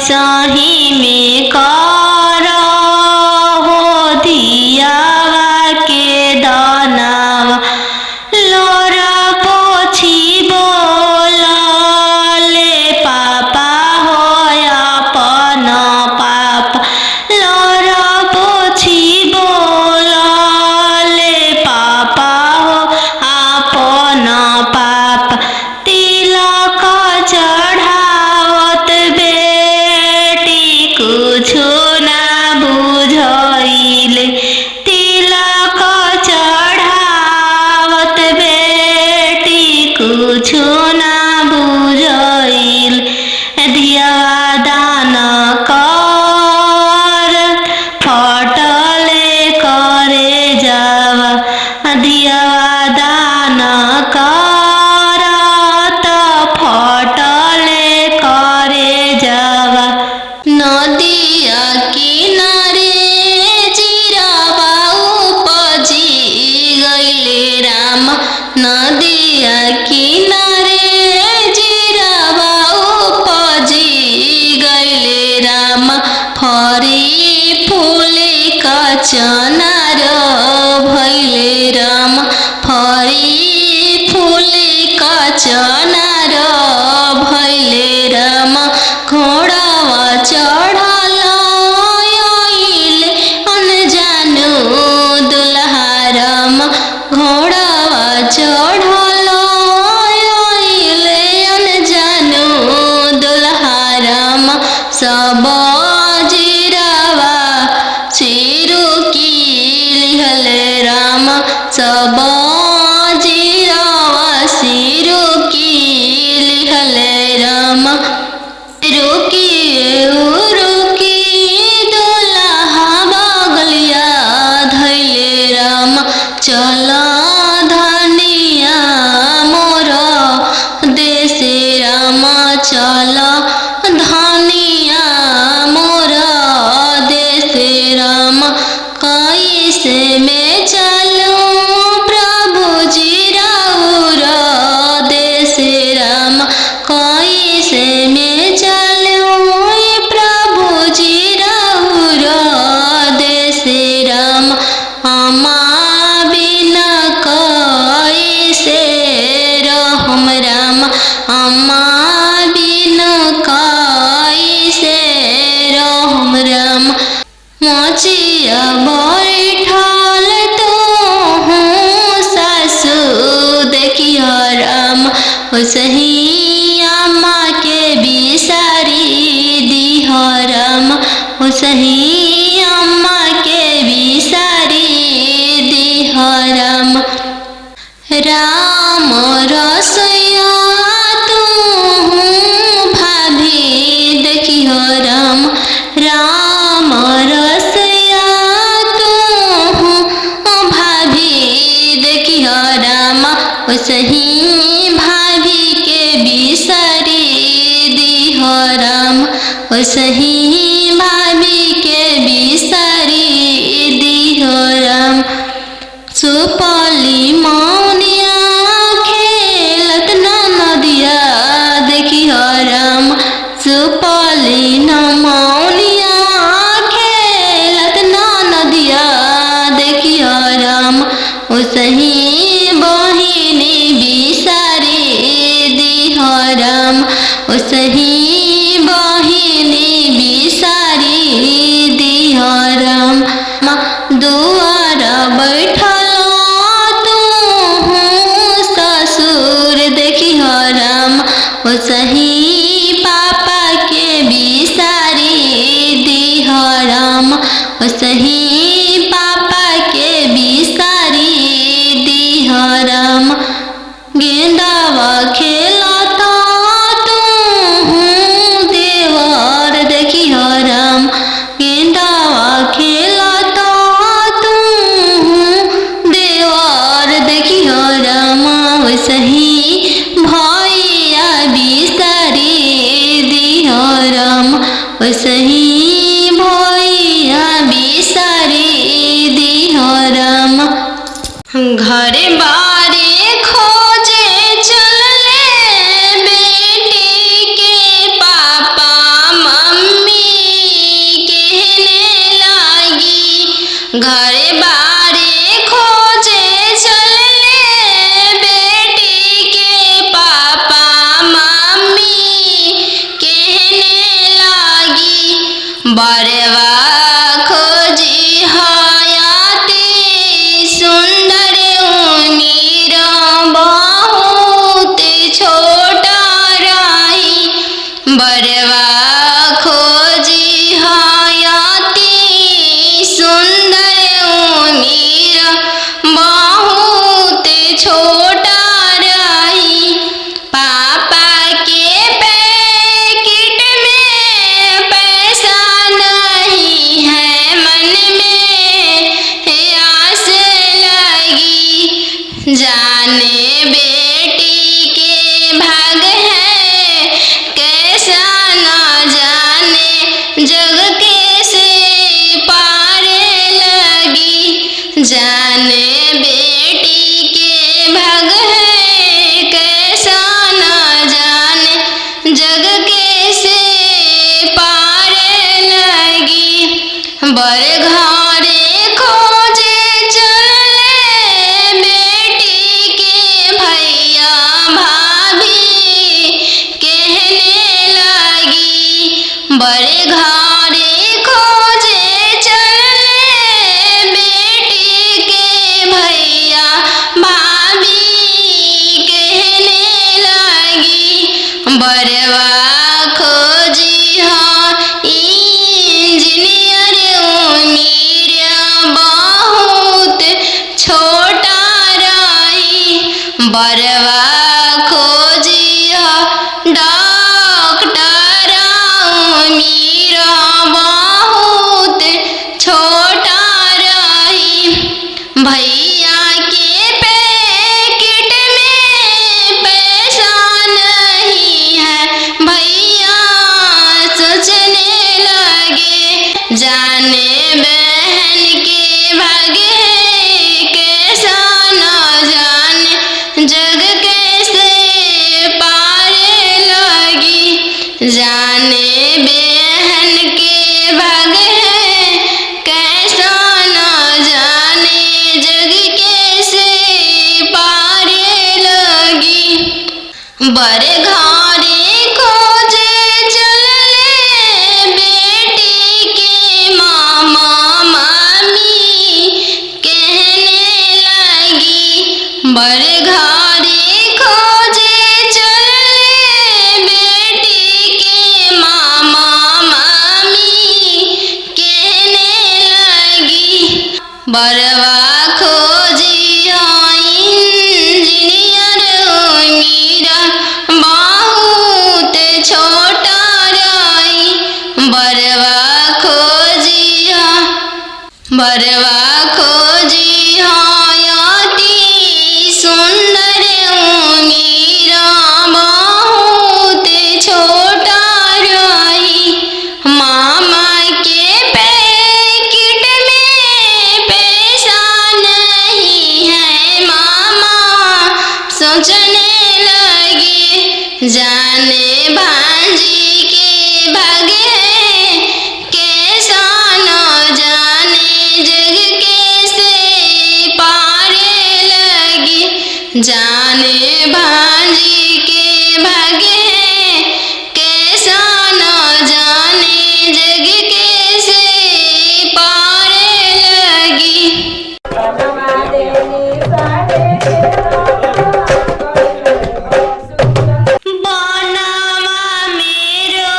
सही में कर हो दियावा के दानावा लोर पोछी बोलले पापा हो अपन पाप लोर पोछी बोलले पापा हो अपन पाप तिलक चढ़ावत बेटी कुछु ना बुझइले तिलक चढ़ावत बेटी कुछु ना बुझइले दियावा दान कर फटले करे जावा दियावा दान कर त फटले करे जावा नदिया किनारे जिरावा उपजी गइले राम नदिया किनारे जिरावा उपजी गइले राम फरी फूले कचनार भइले राम फरी फूले कचनार भइले राम घोड़ावा चढ़ल आइले अनजानु दुल्हा राम घोड़ावा चढ़ल आइले अनजानु दुल्हा राम सब जिरावा सिरु की लिहले राम सब जिरावा सिरु की लिहले राम रुकी दुल्हा बगलिया धैले राम चल धनिया मोर देशे राम चल धनिया मोर देशे राम कैसे में चलूं प्रभु जी राउर देशे राम कैसे में चलूं प्रभु जी राउर देशे राम अम्मा बिना कैसे रहम राम अम्मा बिना कैसे रहम राम मोचिया बैठल तो सासु देखियो राम सही अम्मा के बिसारी दिह राम सही अम्मा के बिसारी दिह राम राम रसैया तू भाभी देखियो राम राम रसैया तू भाभी देखियो राम सही भाभी के बिसारी दिह राम सही भाभी के बिसारी दिह राम सुपली मौनिया खेलत नदिया देखियो राम सुपली मौनिया खेलत नदिया देखियो राम सही बहिनी बिसारी दिह राम सही बहिनी बिसारी दिह राम दुआर बैठल तू ससुर देखियो राम सही पापा के बिसारी दिह राम सही पापा के बिसारी दिह राम गेंदावा खेलता तू देवर देखियो राम गेंदावा खेलता तू देवर देखियो राम सही भैया बिसारी दिह राम सही भैया बिसारी दिह राम घरे बारे खोजे चलले बेटी के पापा मम्मी बरवा खोजिया डॉक्टर मेरा बहुत छोटा रही। भैया के पैकेट में पैसा नहीं है। भैया सोचने लगे जाने बहन के भागे कैसा न जाने जग कैसे पारे लगी। जाने बहन के भागे कैसा न जाने जग कैसे पारे लगी। बड़े घरे खोजे चलले बेटी के मामा मामी कहने लगी। बड़े घरे खोजे चलले बेटी के मामा मामी कहने लगी। बरवा खोजिया इंजीनियर मेरा बहुत छोटा रही। बरवा खोजिया अति सुंदर मेरा बहुत छोटा रही। मामा के पैकेट में पैसा नहीं है। मामा सोचने लगे जाने भांजी के भागे कैसा न जाने जग कैसे पारे लगी। जाने भांजी के भागे कैसा न जाने जग कैसे पारे लगी। बनवा मेरो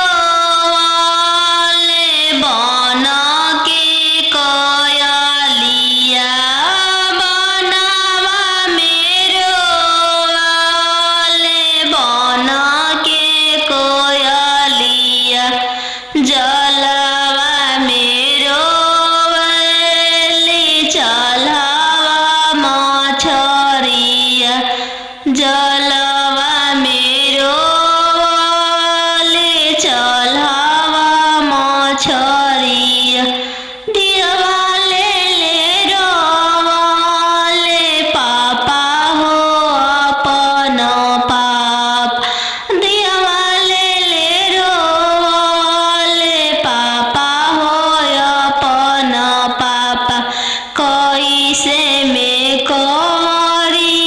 वाले बना के कोयलिया। बनवा मेरो वाले बना के कोयलिया। जलवा मेरो वाले चलावा मछरिया। जलवा मेरो वाले चलावा मछरिया। दिवाले ले रोवाले पापा हो अपन पाप। दिवाले ले रोवाले पापा हो अपन पापा। कैसे में करी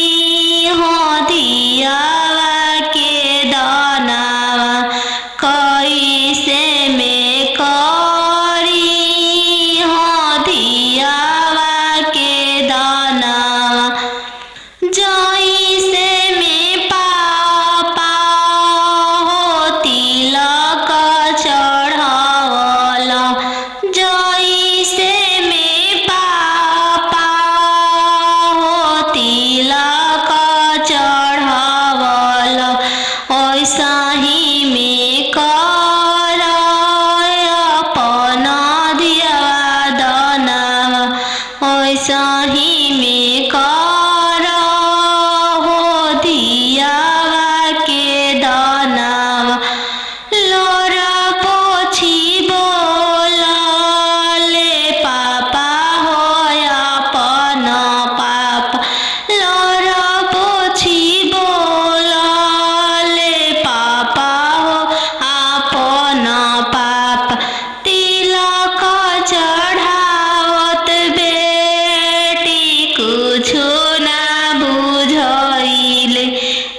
हो दियावा के दानावा। कैसे में करी हो दियावा के दानावा। जैसे में पापा हो तिलक चढ़ावला। जैसे में पापा हो तिलक चढ़ावला। ऐसा ही में कर अपना दियावा दानावा। ऐसा ही में कर हो दियावा के दानावा। लोरा पोछी बोलाले पापा हो अपन पापा। लोरा पोछी बोलाले पापा हो अपन पापा। तिलक चढ़ावत बेटी कुछो ना बुझाइले।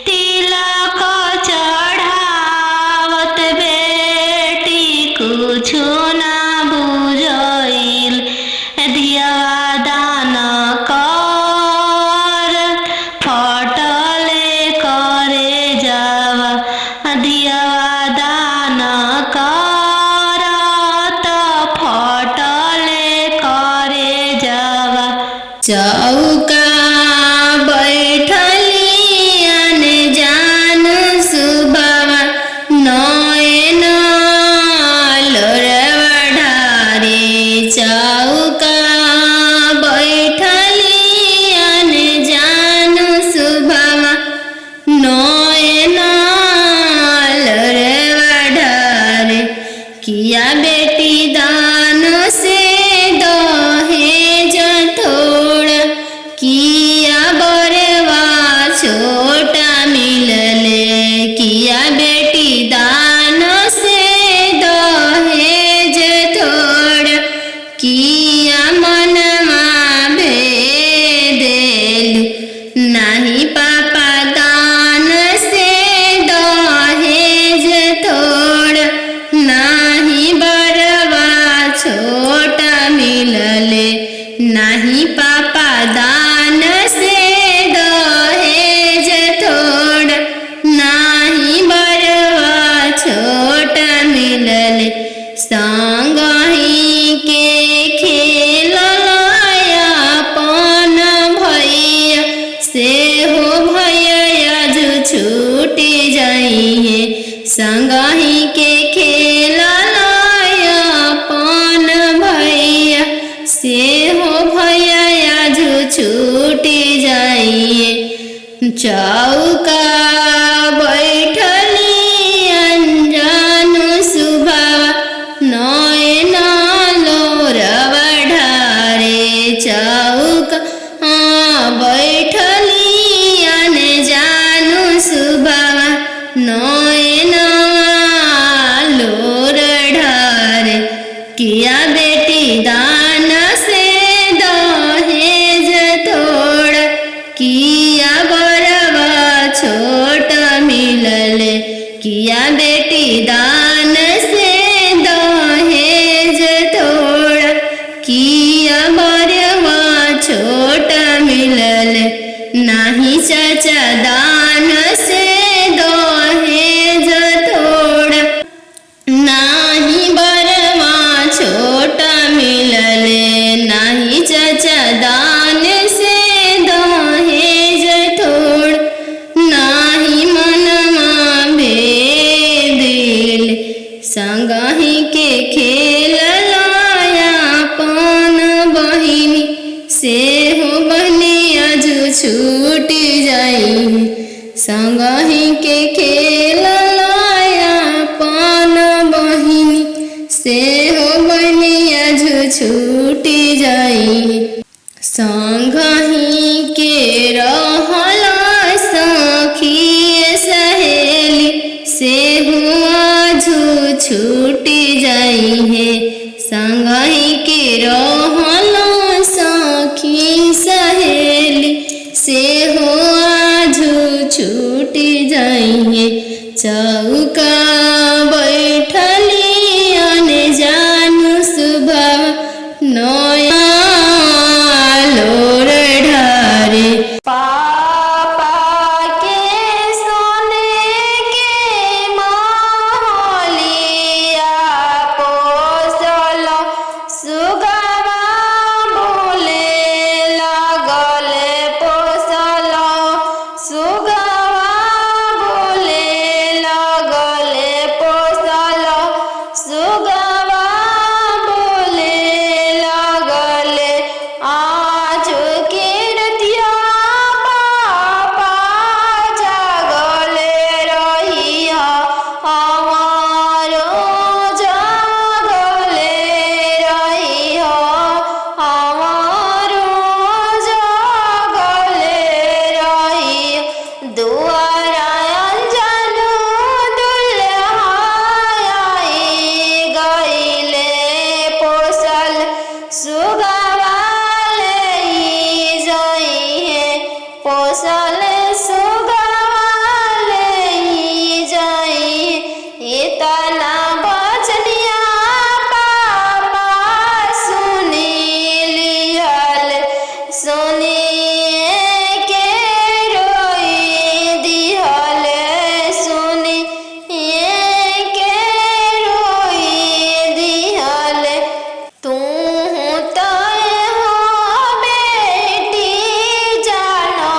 तिलक चढ़ावत बेटी कुछो ना बुझाइले। दियावा दान कर फटले करे जावा। दियावा दान कर त फटले करे जावा। चौका बैठली छोटा मिलले किया बेटी दान से दहेज थोड़ा किया मनमा भेदेलु नाही पापा दान से दहेज थोड़ा नाही बरवा छोटा मिलले नाही पापा दान से दहेज थोड़ा नाही बरवा छोटा मिलले संगही के खेललाया पन भैया से हो भैया जो छूटी जाइए संगही के खेललाया पन भैया से हो भैया जो छूटी जाइए चौका बैठली अंजानु सुभावा नयन लोरवा ढारे चौका बैठली अनजानु सुभावा नयन लोर ढारे किया बेटी दान से दहेज थोड़ा किया बरवा छोटा मिलले किया बेटी दान से दहेज थोड़ा किया बरवा छोटा मिलले नाही चाचा दान से दहेज थोड़ा नाही बरवा छोटा मिलले नाही चाचा दान से दहेज थोड़ा नाही मनमा भेदिल संगही के खेललाया पन बहिनी से हो बनिया जो छूटी जाई संगही के खेललाया पन बहिनी से हो बनिया जो छूटी जाई संगही के रहला सखी सहेली से हुआ जो छूटी जाई है संगही के रहला सखी सहेली से हुआ जो छूटी जाई है चौका बैठली अनजानु सुभाव नया लोर ढारे पापा के सोने के महलिया पोसल सुगवा बोले लगले पोसल सुगवा बोले लगले पोसल सुगवा बोले लगले आज के रतिया पापा जागले रहिया हमारो जागले रहिया हमारो जागले रहिया दुआरा अंजनु दुल्हाई गईले पोसल सुगवाले जाइए पोसल सुगवाले जाइए इतना बचनिया पापा सुनी लिहल सुनिए के रोई दिहल सुनिए के रोई दिहल तू तय हो बेटी जानो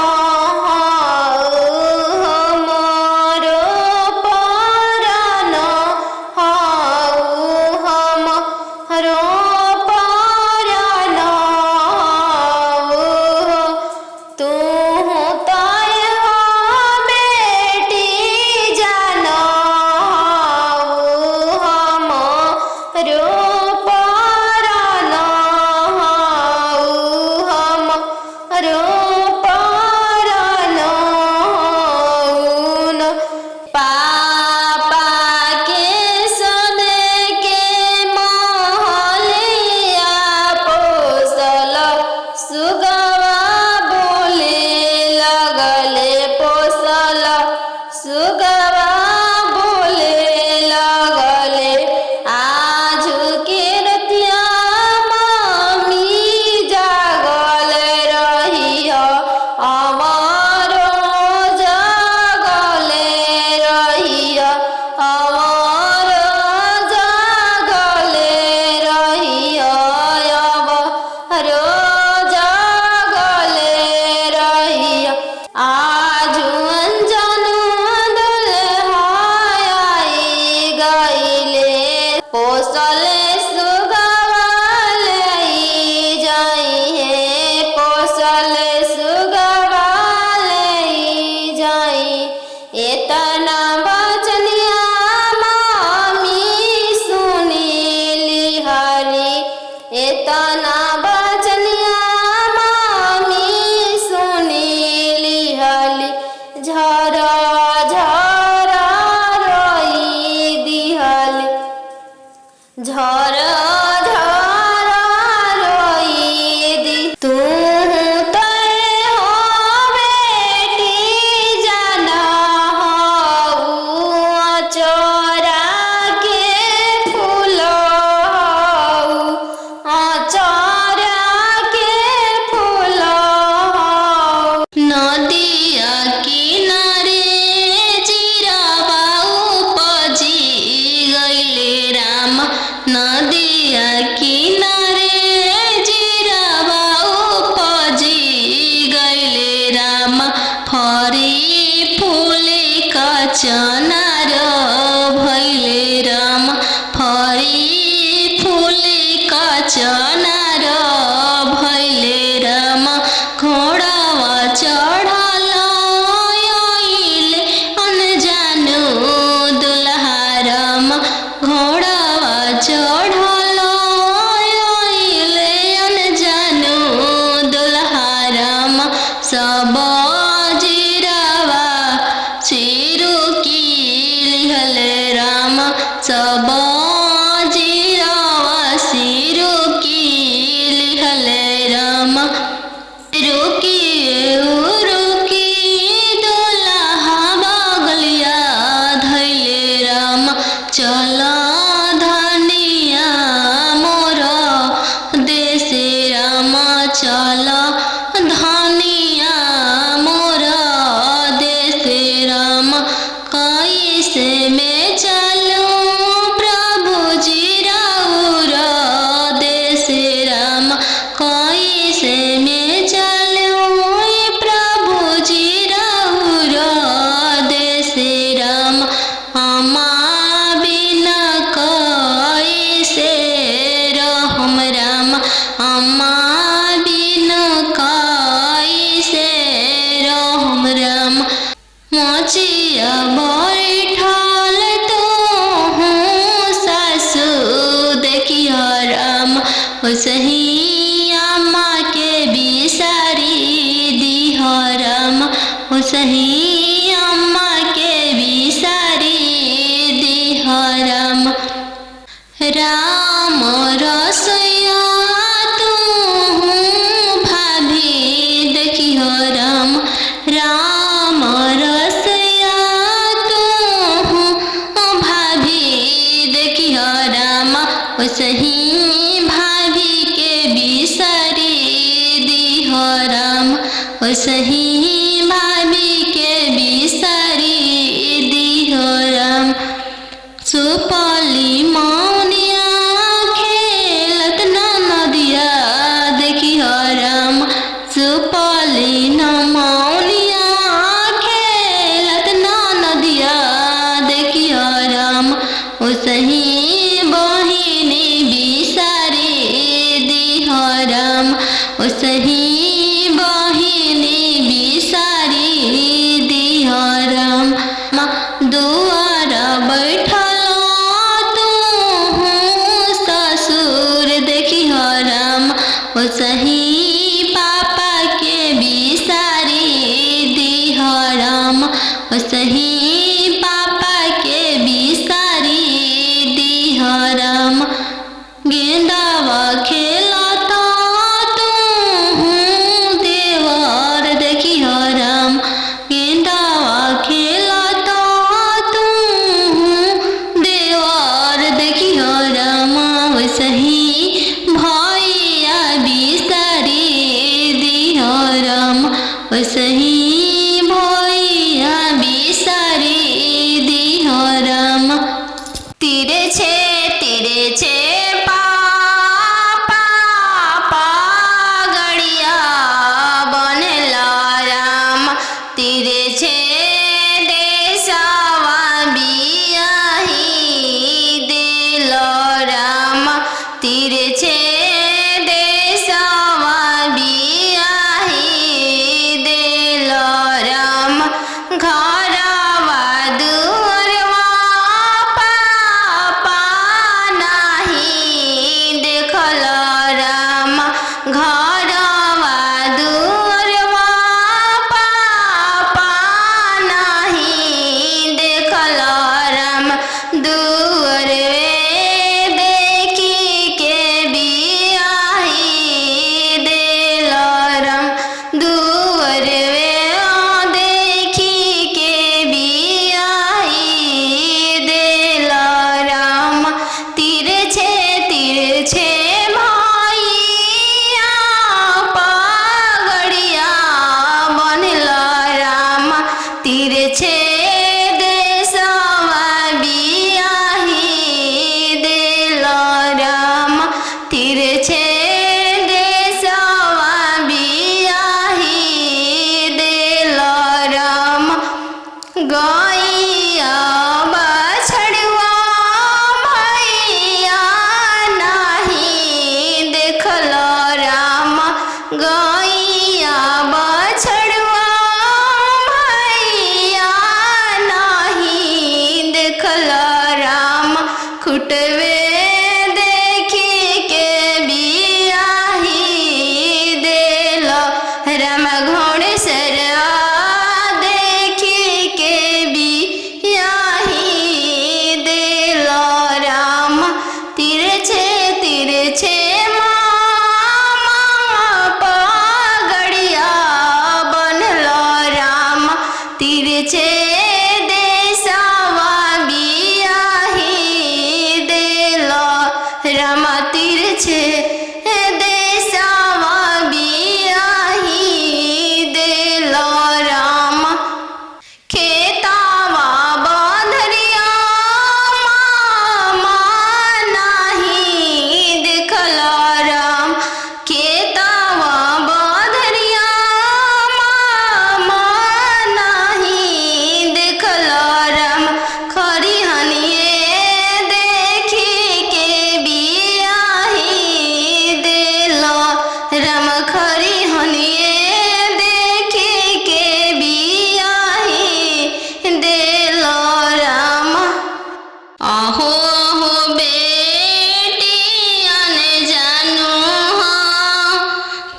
नदिया किनारे चिरवा उपजी गइले राम। नदिया किनारे चिरवा उपजी गइले राम। फरी फूले कचनार भइले राम। फरी फूले कचनार भइले राम। घोड़ावा चढ़ल आइले अनजानु दुल्हा राम। घोड़ावा चढ़ल आइले अनजानु दुल्हा राम। सब जिरावा चिरुकी लिहले राम। सब जिरावा सिरुकी लिहले राम। रुकी रुकी दुल्हा बगलिया धैले राम। चल धनिया मोर देशे राम। चल धनिया मोर देशे राम। कैसे में चलूं प्रभु जी राउर देशे राम। कैसे में चलूं प्रभु जी राउर देशे राम। अम्मा बिना कैसे रहम राम। अम्मा बिना कैसे रहम राम। मोचिया बैठल तोहू सासु देखिया राम। ओसही अम्मा के बिसारी दिह राम। ओसही अम्मा के बिसारी दिह राम। राम रसोइया तोहू भाभी देखिह राम। राम रसोइया तोहू भाभी देखिह राम। ओसही भाभी के बिसारी दिह राम। ओसही भाभी के बिसारी दिह राम। सुपली मौनिया खेलत नदिया देखिह राम। सुपली मौनिया खेलत नदिया देखिह राम। ओसही बहिनी बिसारी दिह राम। ओसही बहिनी बिसारी दिह राम। दुआर बैठल तोहू ससुर देखिह राम। ओसही पापा के बिसारी दिह राम। ओसही पापा के बिसारी दिह राम। गेंदावा खेलत तोहू देवर देखिह राम। गेंदावा खेलत तोहू देवर देखिह राम। ओसही भैया बिसारी दिह राम। ओसही भैया बिसारी दिह राम। तीरे छे पापा गड़िया बनेला राम। तीरे छे देशवा बियाही दिल राम। तीरे छे देशवा बियाही दिल राम। घरवा दुअरवा पापा नाही देखल राम। घरवा दुअरवा पापा नाही देखल राम। दुअरवे देखी के बियाही दिल राम। दुअरवे देखी के छे देशवा बियाही देलो राम तिरछे देशवा बियाही देलो राम खेतावा बंधरिया मामा नाही देखलो राम खेतावा बंधरिया मामा नाही देखलो राम खरी हनिए देखी के बियाही देलो राम खरी हनिए देखी के बियाही देलो राम आहो हो बेटियन जानू हो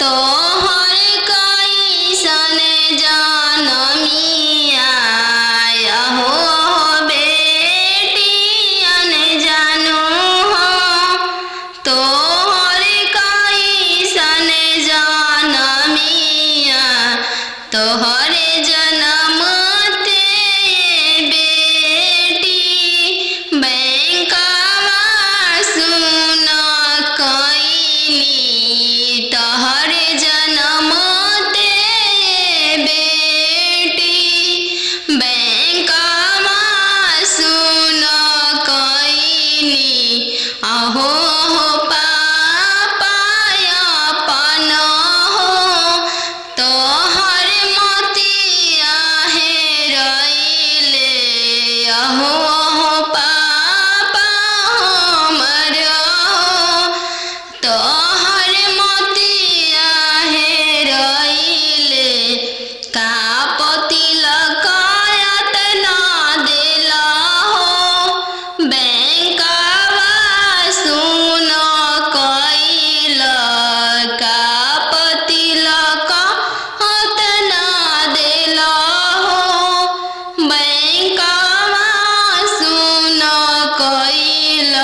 तोहर कैसन जनमिया आहो हो बेटियन जानू हो तोहर कैसन जनमिया तोहर जनम ते बेटी बैंकवा सुन कईनी तोहर जनम ते बेटी बैंकवा सुन कईनी आहो हो पापा अपन हो तोहर मोतिया हेरैले आहो हो पापा हमर हो तोहर मोतिया हेरैले का तिलकायत ना देला हो बैंकवा सुन कइल का तिलकायत ना देला हो बैंकवा सुन कइल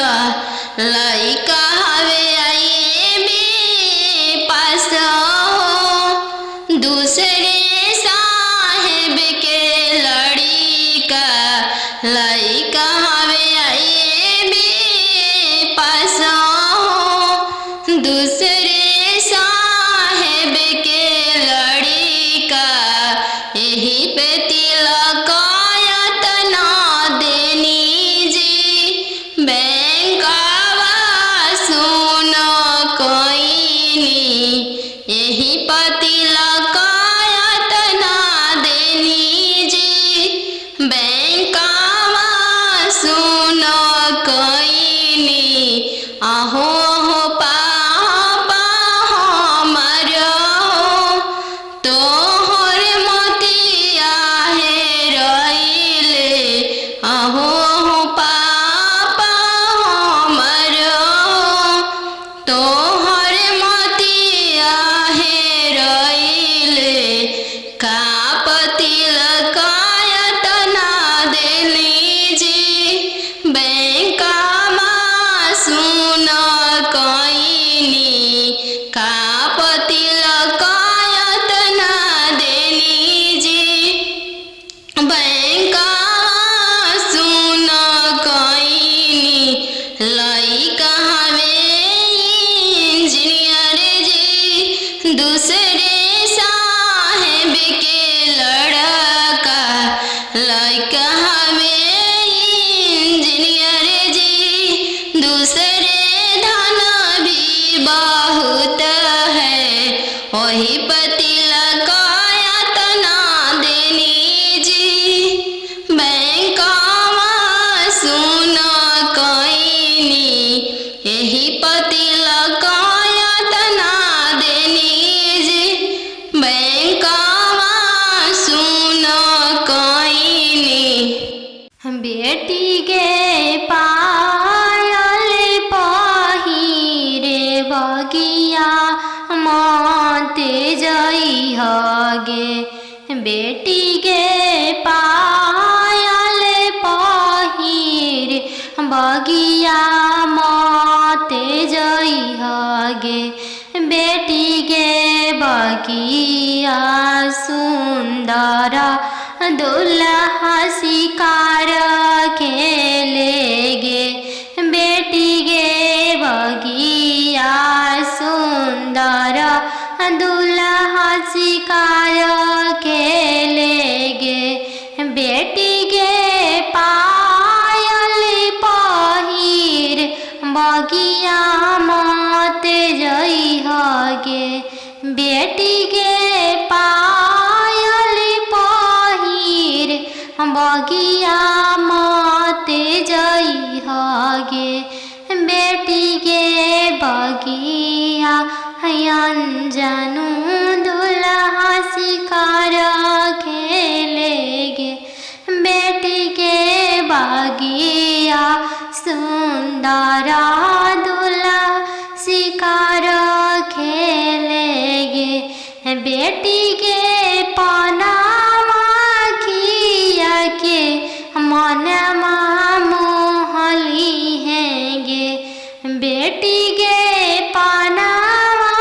लइका हवे आईबी पास हो दूसरे साहेब के लड़िका लइका हवे आईबी पास हो दूसरे साहेब के लड़िका यही पे तिलकायत ना देनी जी बैंकवा सुन कईनी यही पर तिलकायत ना देनी जी बैंकवा सुन कईनी आहो हो पापा हमर हो तोहर मोतिया हेरैले आहो हो पापा हमर हो तोहर मोतिया हेरैले का तिलकायत ना देली जी बैंकवा सुन कईनी का तिलकायत ना देली जी बैंकवा सुन कईनी लइका हवे इंजीनियर जी दूसरे साहेब के लड़का लइका हवे इंजीनियर जी दूसरे धन भी बहुत है वही पर तिलकायत ना देनी जी बैंकवा सुन कईनी यही पर तिलकायत ना देनी जी बैंकवा सुन कईनी बेटी के पायल पहिरे बगिया मत जइहगे बेटी के पायल पहिरे बगिया मत जइहगे बेटी के बगिया सुंदर दुल्हा शिकार खेलेगे बेटी गे बगिया सुंदर दुल्हा शिकार खेलेगे बेटी गे पायल पहिर बगिया मत जइहगे बेटी गे पायल पहिर बगिया मत जइहगे बेटी गे बगिया अनजानु दुल्हा शिकार खेलेगे बेटी के बगिया सुंदर दुल्हा शिकार खेलेगे बेटी के पनामा खिया के मनमा मोहली हैगे बेटी के पनामा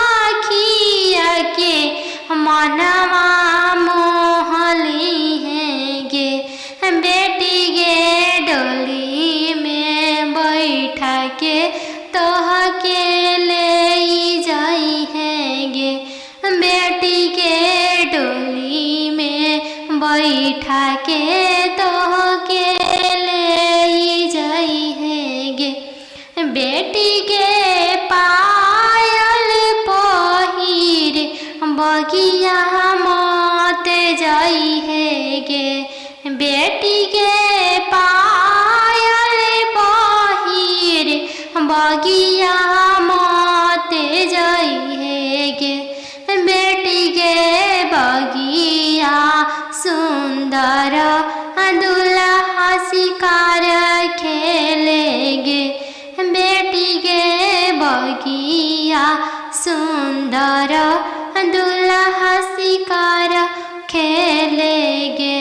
खिया के मनवा मोहली हैगे बेटी गे डोली में बैठा के तोह के ले जाई हैगे बेटी के डोली में बैठा के तोह के ले जाई हैगे बेटी के पायल पहिर बगिया मत जाई हैगे बेटी के पायल पहिर बगिया मत जाई हैगे बेटी के बगिया सुंदर दुल्हा शिकार खेलेगे बेटी के बगिया सुंदर दुल्हा शिकार खेलेगे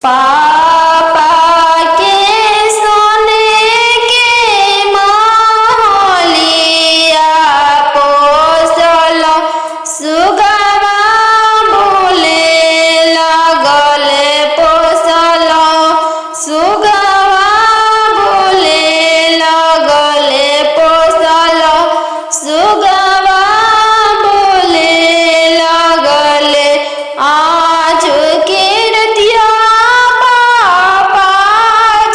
पापा के सोने के महलिया पोसल सुगवा बोले लगले पोसल सुगवा बोले लगले पोसल सुगवा बोले लगले आज के रतिया पापा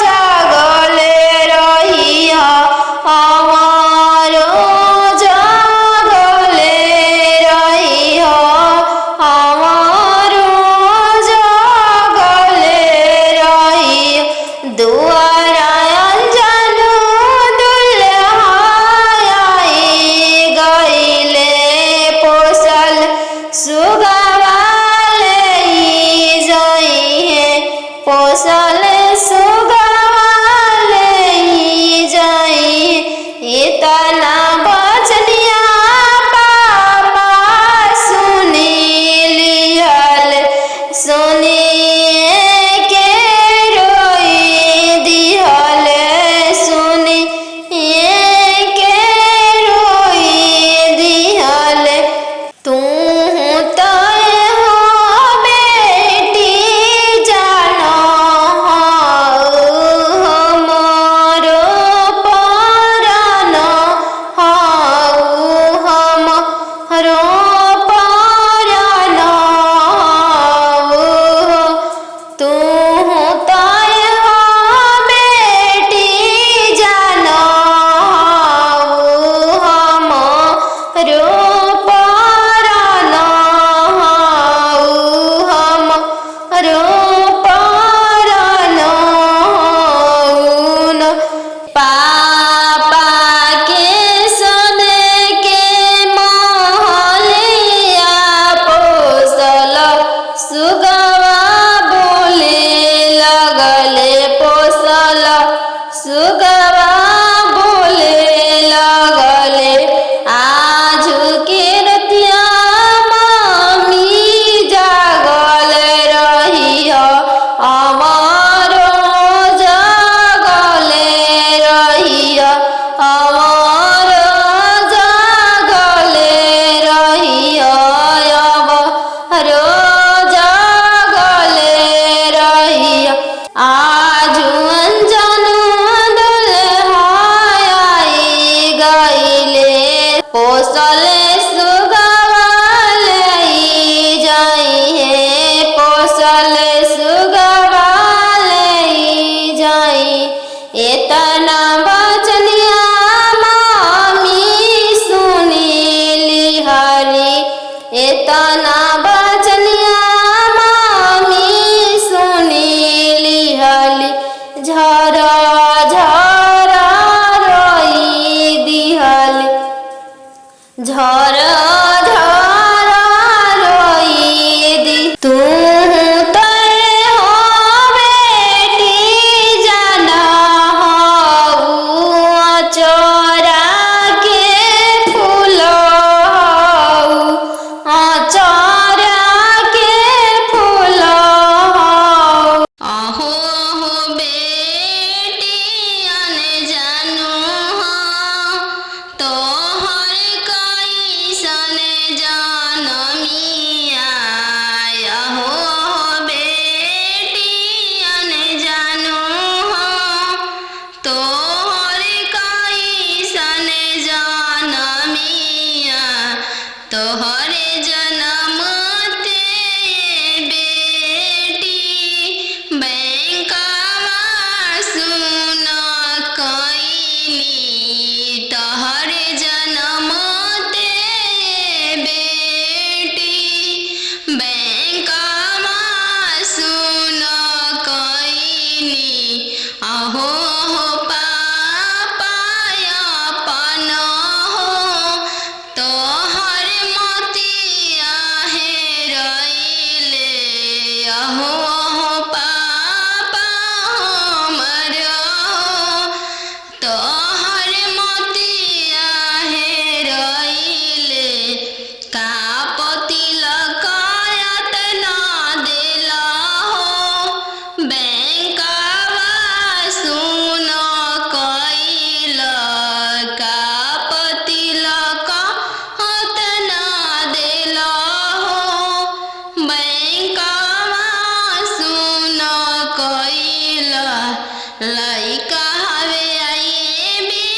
जागले रहिया हमारो जागले रहिया हमारो जागले रहिया दुआरा अनजानु दुल्हा आई गइले पोसल सुगवा पोसल सुगवा जाई इतना बचनिया पापा सुनी लिहल सुनिए के रोई दिहल सुनिए के रोई दिहल तू तो हो बेटी जानो हमारो परान हमारो परान तू तो हो बेटी जानो हमारो परान हमारो परान पापा के सोने के महलिया पोसल सुगवा बोले लगले पोसल सुगवा बोले लगले आज के रतिया मम्मी जागल रहिया हमारो जागले रहिया हमारो जागले रहिया हमारो जागले अहो पापा हमरो तोहर मोतिया हेरइले का तिलकायत ना देला हो बैंकवा सुन कइल का तिलकायत ना देला हो बैंकवा सुन कइल लइका हवे आईबी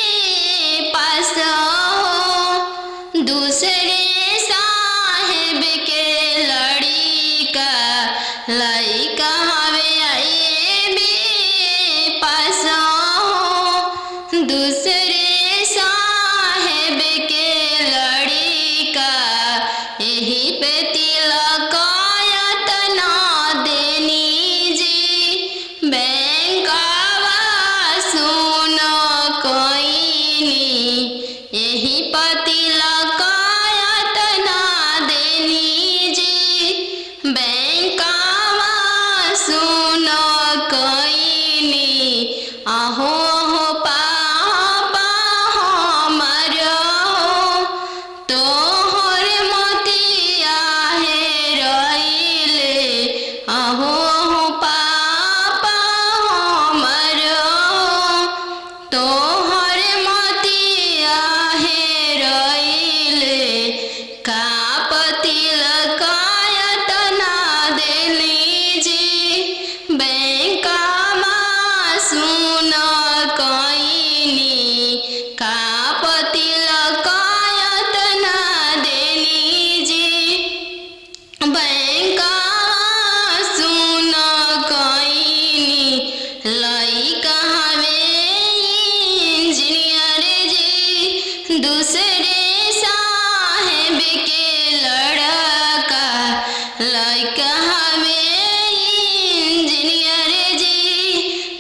पास हो दूसरे साहेब के लड़िका लइका हवे आईबी पास हो दूसरे साहेब के लड़िका यही पे तिलकायत ना देनी जी बैंकवा सुन कइनी यही पे तिलकायत ना देनी जी बैंकवा सुन कइनी अहो पापा हमरो तोहर मोतिया हेरइले अहो पापा हमरो तोहर मोतिया हेरइले का तिलकायत ना देली जी बैंकवा सुन कइनी का तिलकायत ना देली जी बैंकवा सुन कइनी लइका हवे इंजीनियर जी दूसरे साहेब के लड़का लइका हवे इंजीनियर जी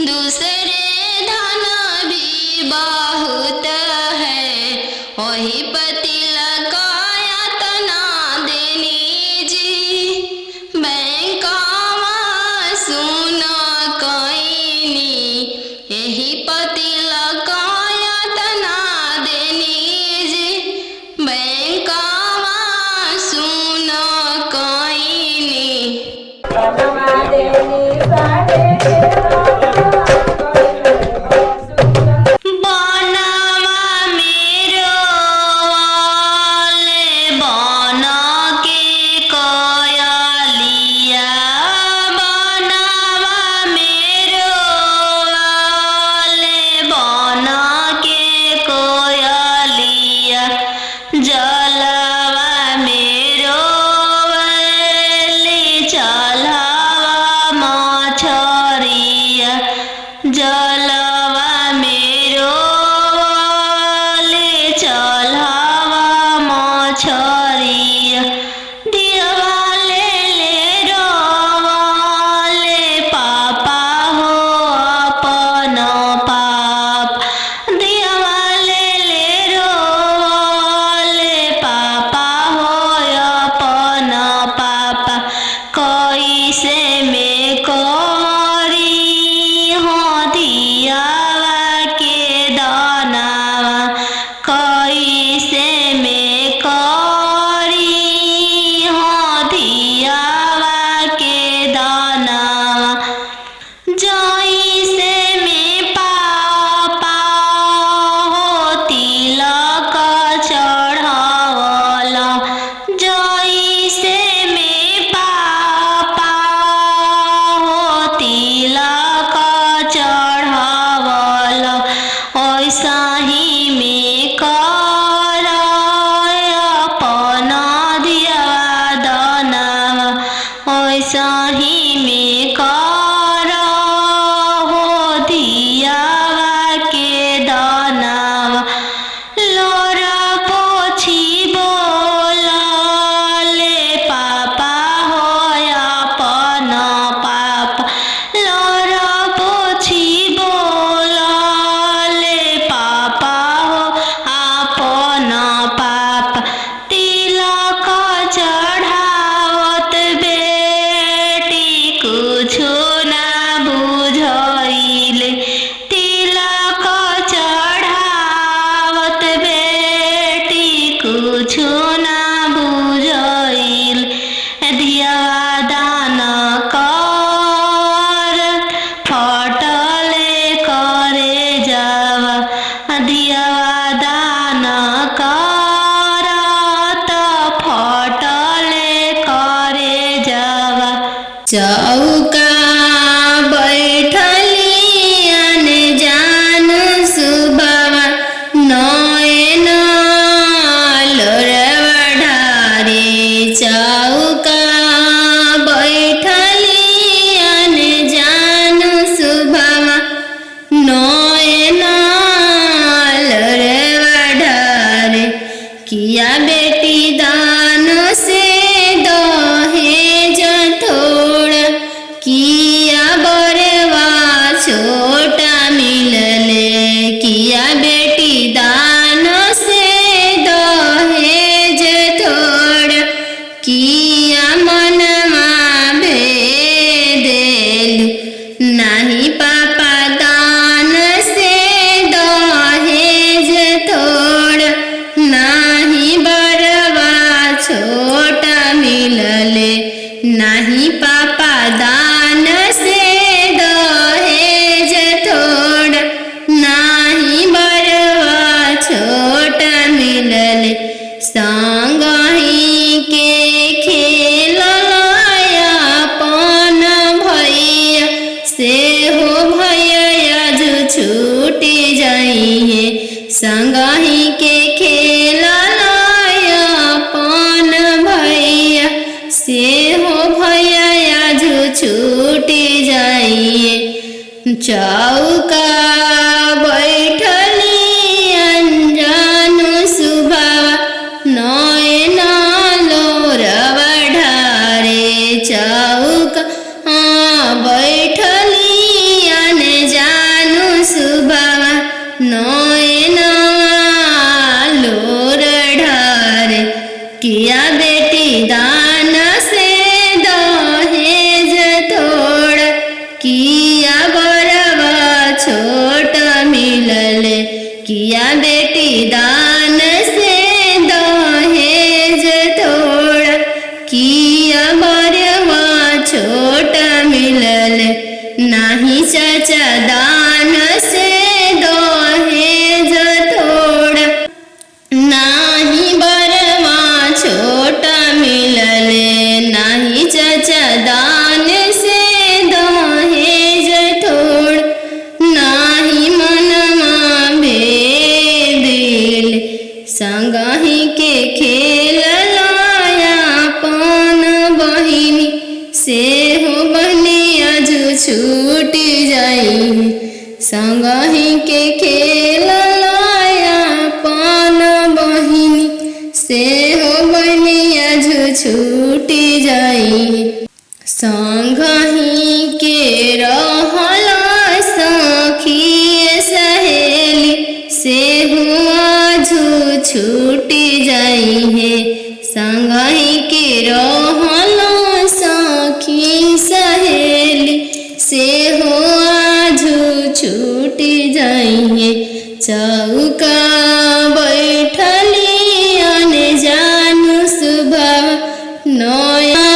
दूसरे धन भी बहुत है वही पे तिलकायत ना देनी जी बैंकवा सुन कइनी यही पे तिलकायत ना देनी जी बैंकवा सुन कइनी बनवा मेरो वाले बन के कयलिया बनवा मेरो वाले बन के कयलिया जलवा मेरो वाले चलवा मछरिया जलवा मेरो वाले चलवा मछरिया दिवाले ले रोवाले पापा हो अपन पाप दिवाले ले रोवाले पापा हो अपन पापा कैसे में करी हो दियावा के दानावा कैसे में करी हो दियावा के दानावा जैसे में पापा हो तिलक चढ़ावला जैसे में पापा हो तिलक चढ़ावला वैसा ही में कर अपन दियावा दानावा वैसा ही में कर हो दियावा के दानावा लोरा पोछी बोलाले पापा हो अपन पाप लोरा पोछी बोलाले पापा हो अपन पाप तिलक चढ़ावत बेटी चौका बैठली अनजान सुबवा नयन लोरवा ढारे चौका बैठली अनजान सुबवा नयन लोरवा ढारे किया बेटी दान से दहेज थोड़ा किया बरवा छोटा मिलले किया बेटी दान से दहेज थोड़ा किया मनमा भेदेलु नहीं पापा दान से दहेज थोड़ा नहीं बरवा छोटा मिलले नहीं पापा दान से दहेज थोड़ा नहीं बरवा छोटा मिलले संगही के खेलया अपन भैया से हो भैया जो छूटी जाई है संगही के खेलया अपन भैया से हो भैया जो छूटी जाइए चौका बैठली अनजान सुबवा नयन लोरवा ढारे चौका बैठली अनजान सुबवा नयन लोर ढारे किया बेटी दान से दहेज थोड़ा किया बरवा छोटा मिलले किया बेटी दान से दहेज थोड़ा किया बरवा छोटा मिलले नहीं चाचा दान से दहेज थोड़ा नहीं बरवा छोटा मिलले नहीं चाचा दान से दहेज थोड़ा नहीं मनमा भेदिल संगही के खेलया अपन बहिनी से हो बनिया जो छूटी जाई संगही के खेलया अपन बहिनी से हो बनिया जो छूटी जाई संगही के रहला सखी सहेली से हुआ जो छूटी जाई है संगही के रहला सखी सहेली से हुआ जो छूटी जाई है चौका बैठली अनजान सुबवा नया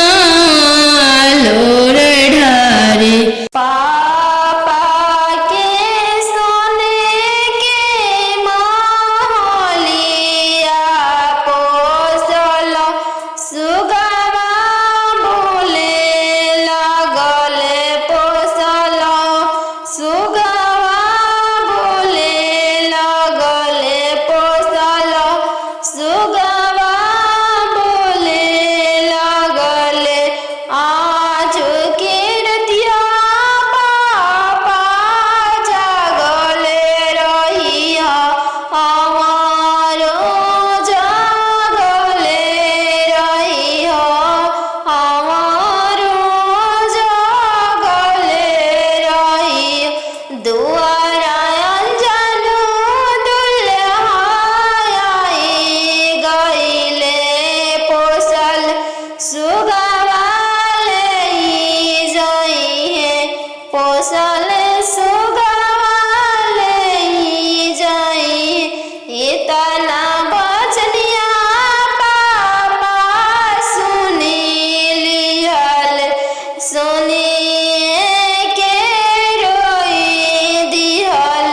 लोर ढारे पापा के सोने के महलिया पोसल सुगवा बोले लगले पोसल सुगवा बोले लगले पोसल सुगवा बोले लगले आज के रतिया पापा जागले रहिया हमारो जागले रहिया हमारो जागले रहिया दुआरा अंजनु दुल्हाई गईले पोसल सुगवा ले जाई है पोसल सुगवा ले जाई इतना बचनिया पापा सुनी लिहल सुनिए के रोई दिहल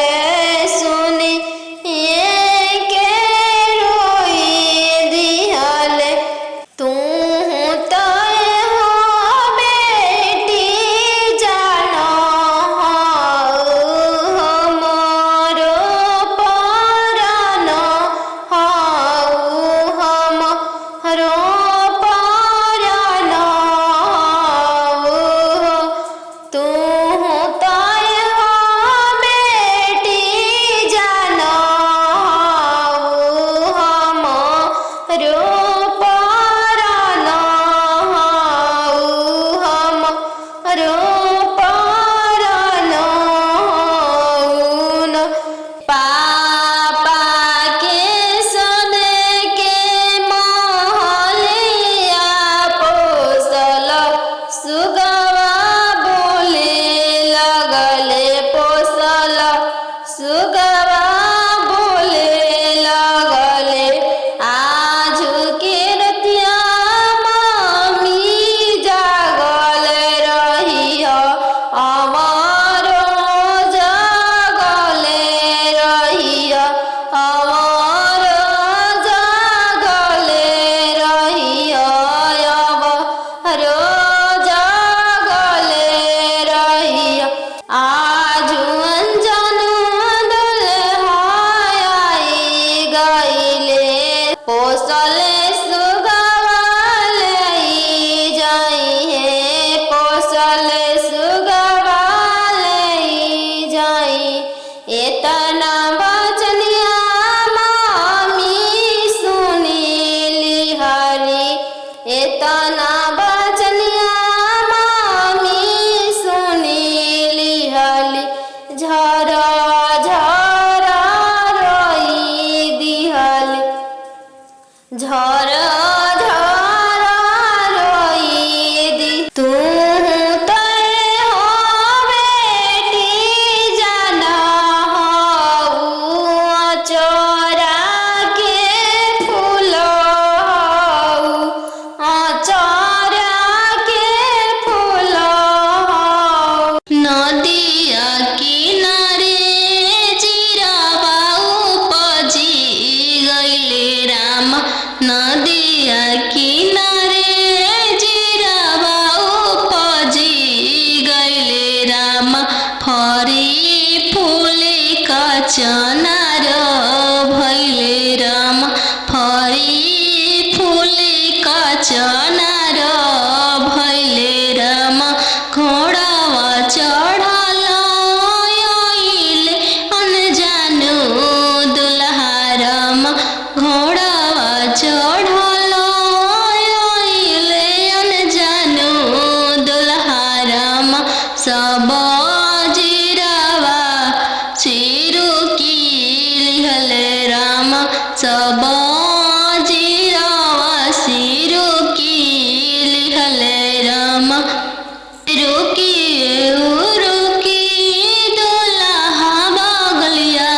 सुनिए के रोई दिहल तू तो हो रोपरन होउन पापा के सदे के महलिया पोसल सुगवा बोले लगले पोसल सुगवा बोले लगले आज के रतिया मामी जागल रही अमरो जागल रही अमरो जागल रही अमरो जागल रही आज अंजनु दुल्हाई गईले पोसले सुगवाले जाई है पोसले सुगवाले जाई एतना बचनिया मामी सुनीली हरी एतना बचनिया मामी सुनीली हली झरा झरा रोई दिहली झरा झरा रोई दी तू तय हो बेटी जाना हो चोरा के फूल हो चोरा के फूल हो नदिया किनारे चिरवा उपजी गइले राम नदिया किनारे चिरवा उपजी गइले राम फरी फूले कचनार भइले राम फरी फूले कचनार भइले राम घोड़ावा चढ़ल आइले अनजानु दुल्हा राम घोड़ावा चढ़ल आइले अनजानु दुल्हा राम सब जिरावा चिरु की लिहले राम सब जिरावा सिरु की लिहले राम रुकी रुकी दुल्हा बगलिया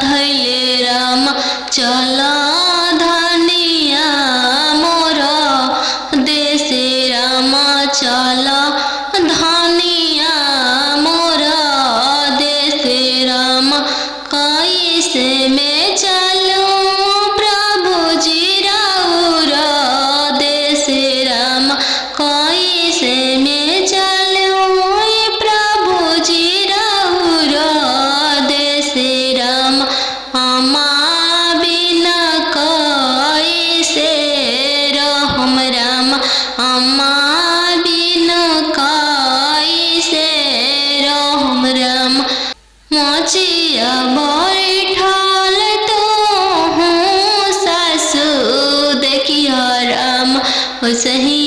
धैले राम चल धनिया मोर देशे राम चल धनिया मोर देशे राम कैसे में चलूं प्रभु जी राउर देशे राम कैसे में चलूं प्रभु जी राउर देशे राम अमा बिना कैसे रहम राम अमा बिना कैसे रहम राम मोचिया बैठल तो हूँ सासु देखिया राम सही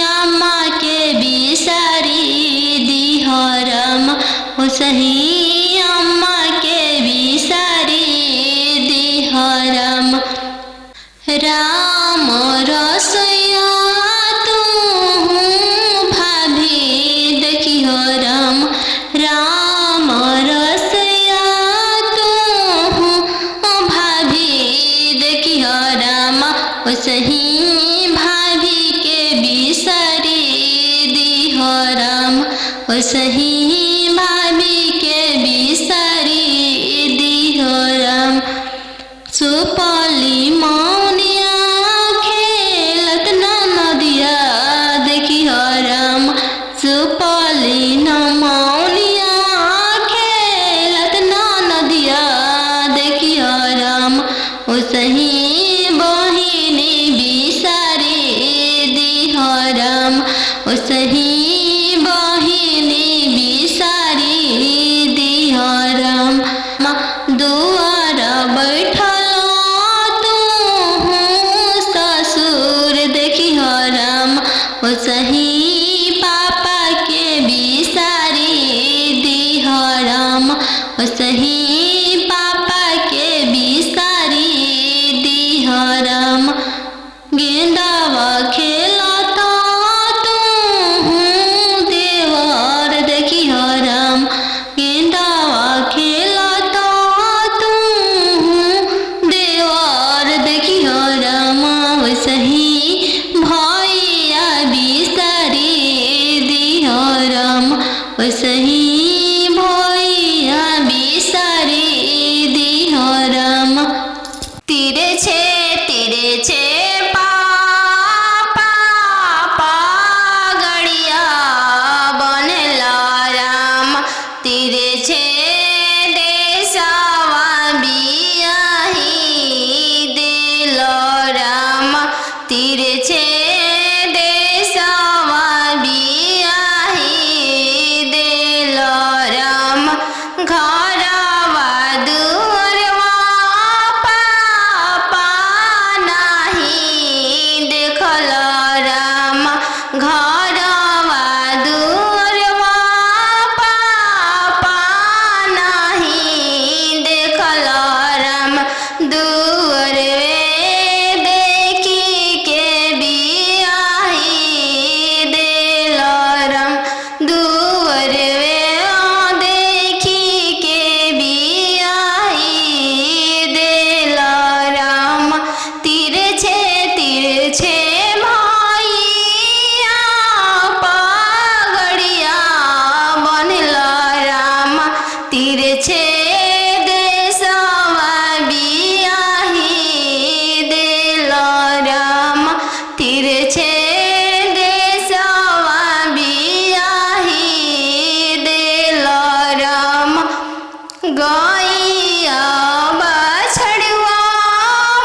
अम्मा के बिसारी दिह राम सही अम्मा के बिसारी दिह राम राम रसोया तू भाभी देखिह राम राम रसोया तू भाभी देखिह राम सही भाभी के बिसारी दिह राम सही भाभी के बिसारी दिह राम सुपली मौनिया खेलत न नदिया देखिह राम सुपली न मौनिया खेलत न नदिया देखिह राम सही बहिनी बिसारी दिह राम सही बहिनी बिसारी दिह राम दुआर बैठल तू ससुर देखिह राम सही पापा के राम वैसे ही भैया बिसारी दी हो राम। तिरछे पापा पागड़िया बनला राम तिरछे देशवा बियाही दिल राम तिरछे देशवा बियाही दिल राम घरवा दुअरवा पापा नाही देखल राम घरवा दुअरवा पापा नाही देखल राम दुअरवे देखी के बियाही दिल राम दुअरवे देखी के बियाही दिल राम तिरछे भैया पागड़िया बनल राम तिरछे देशवा बियाही दिल राम तिरछे देशवा बियाही दिल राम गैया बछड़ुआ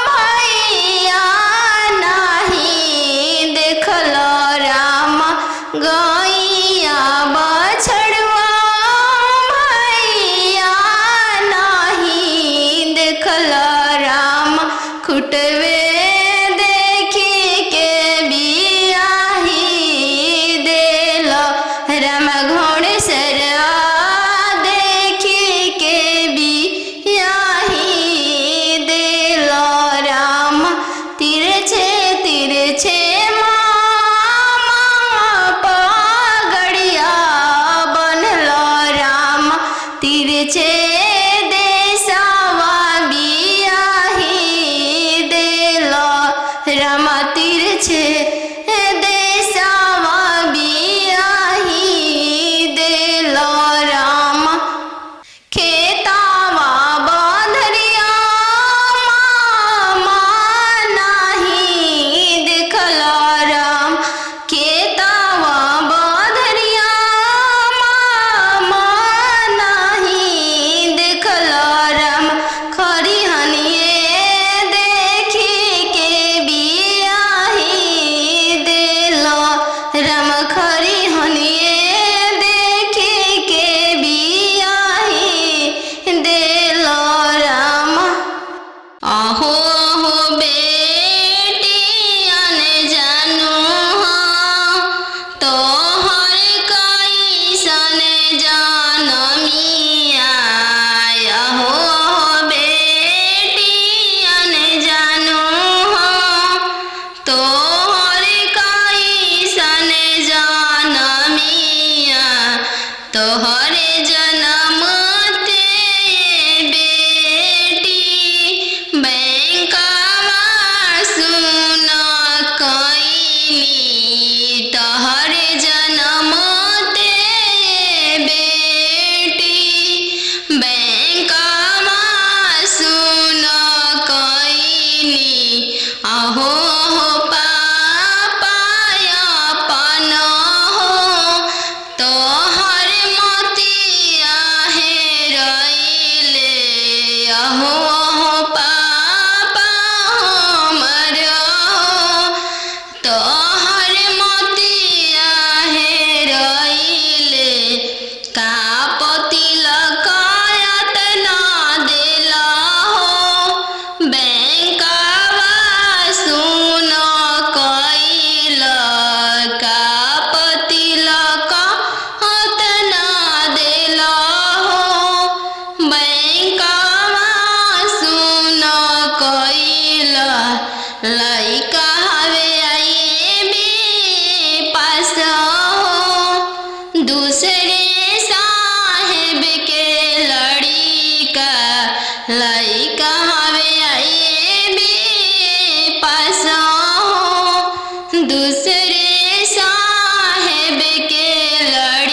भैया नाही देखल राम गैया बछड़ुआ भैया नाही देखल राम खुटवे देखी के बियाही दिल राम घोड़सरवा देखी के बियाही दिल राम तिरछे मामा पागड़िया बनल राम तिरछे देशवा बियाही दिल राम तिरछे देशवा बियाही दिल राम खेतावा बंधरिया मामा नाही देखल राम खेतावा बंधरिया मामा नाही देखल राम खरिहनिए देखी के बियाही दिल राम खरिहनिए देखी के बियाही दिल राम आहो हो बेटियन जानू हाँ तोहर कैसन जनमिया आहो हो बेटियन जानू हाँ तोहर कैसन जनमिया तोहरे जनम ते बेटी बैंकवा सुन कैनी तोहरे जनम ते बेटी बैंकवा सुन कैनी आहो हो पापा अपन हो तोहर मोतिया हेरैले आहो हो पापा हमर हो तोहर मोतिया हेरैले का पतिलक यातना देला हो बैंकवा सुन कैल का पतिलक यातना देला हो बैंकवा सुन कैल लइका हवे आई बे पास हो दूसरे साहेब के लड़िका लइका हवे आई बे पास हो दूसरे साहेब के लड़िका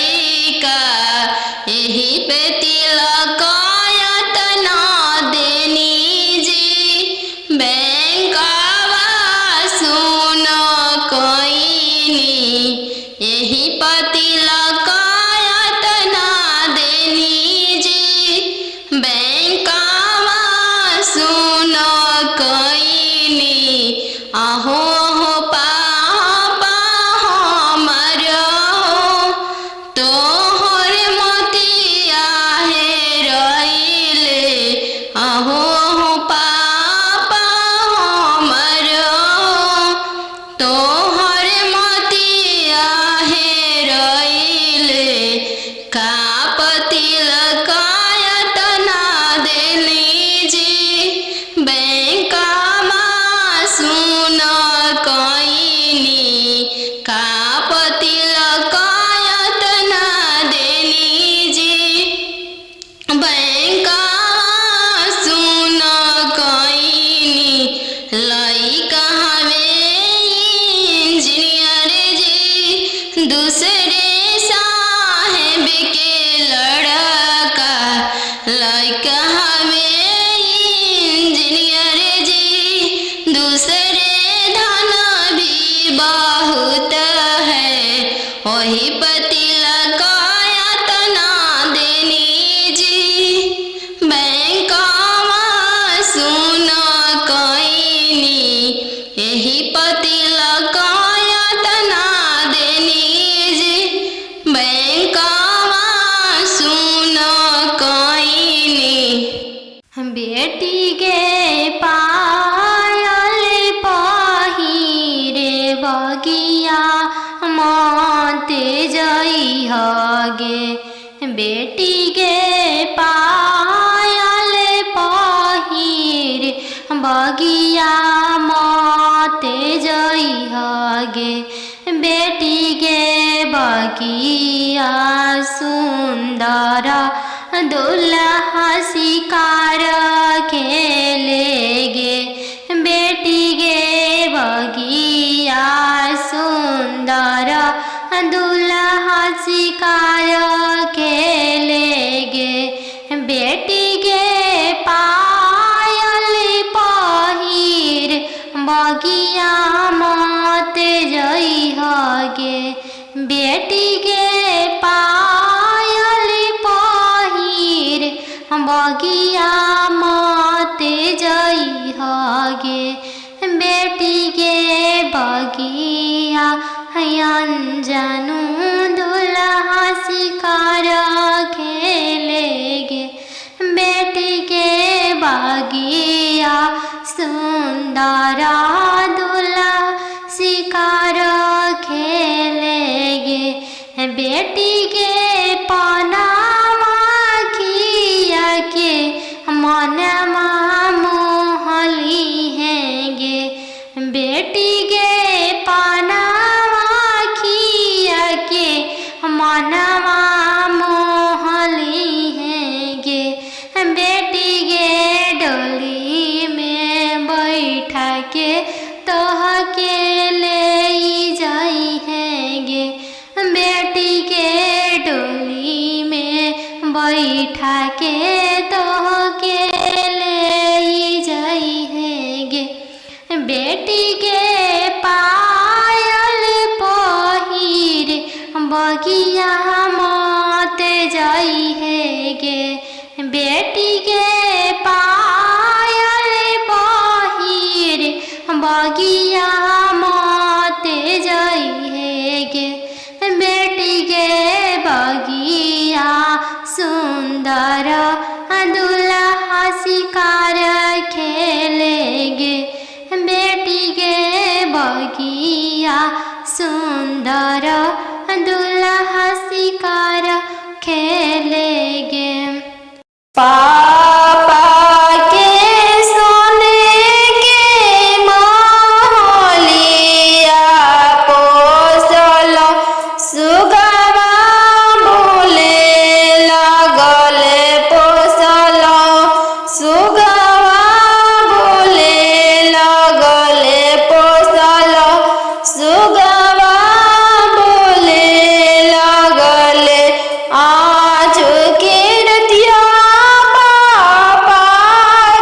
गे बेटी गे पायल पहिर बगिया मते गे बेटी गे बगिया सुंदर दुल्हा शिकार खेले गे बेटी गे बगिया सुंदर दुल्हा शिकार खेले गे बेटी गे पायल पहिर बगिया मते गे बेटी गे पायल पहिर बगिया मते गे बेटी गे बगिया अनजानु दुल्हा शिकार खेले गे बेटी गे बगिया सुंदर दुल्हा शिकार खेले गे बेटी गे पनामा खिया के मनमा मोहली गे बेटी गे पनामा खिया के मनवा मोहली गे बेटी गे डोली में बैठा के तोह के ले जाई गे बेटी के डोली में बैठा के तोह के ले जाई गे बेटी के पायल पहिर बगिया मते गे बेटी के पायल पहिर बगिया मते गे बेटी के बगिया सुंदर दुल्हा शिकार खेले गे बेटी के बगिया सुंदर दुल्हा शिकार खेले गे पापा के सोने के महलिया पोसल सुगवा बोले लगले पोसल सुगवा बोले लगले पोसल सुगवा बोले लगले आज के रतिया पापा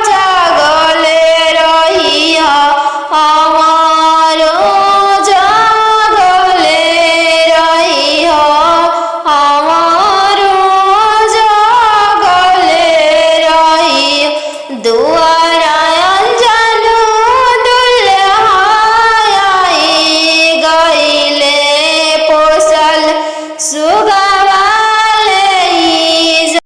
जागले रहिया हमारो जागले रहिया हमारो जागले रहिया दुआरा